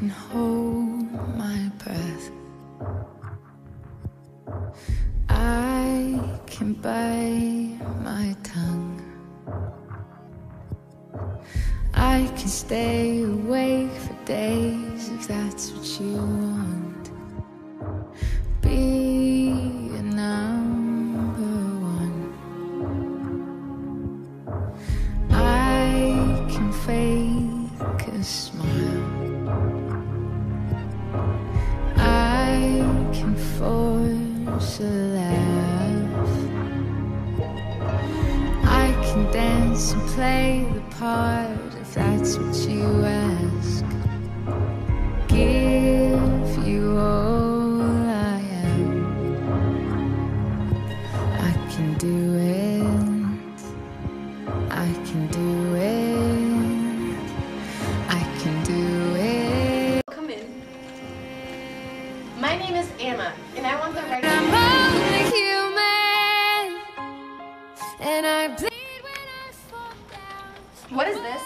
can hold my breath. I can bite my tongue. I can stay awake for days if that's what you want. Be a number one. I can fake a smile. I can force a laugh. I can dance and play the part if that's what you ask. Give you all I am. I can do it. I can do it. I can do it. Come in. My name is Anna, and I want the right. I'm only human, and I bleed when I fall down. What is this?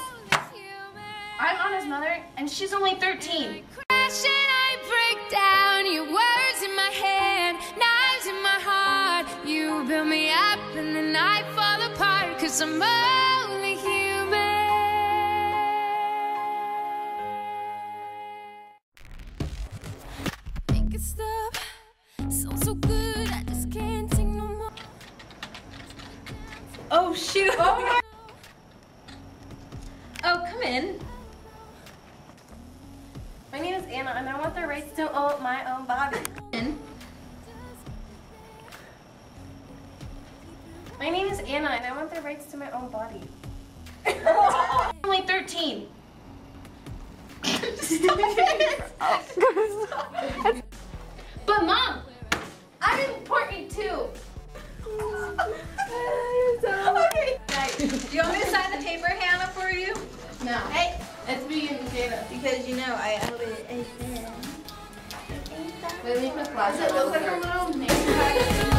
I'm Anna's mother, and she's only 13. Crash and I break down. Your words in my head, knives in my heart. You build me up, and then I fall apart. 'Cause I'm only human. Make it stop. Sounds so good, I just can't take no more. Oh, shoot. Oh, come in. My name is Anna, and I want the rights to own my own body. My name is Anna, and I want the rights to my own body. I'm only 13. But Mom, I'm important too. Okay. Do you want me to sign the paper, Hannah, for you? No. Hey, It's me and Jada. because you know I owe it. Wait, let me put glasses. Does it look like a little name tag?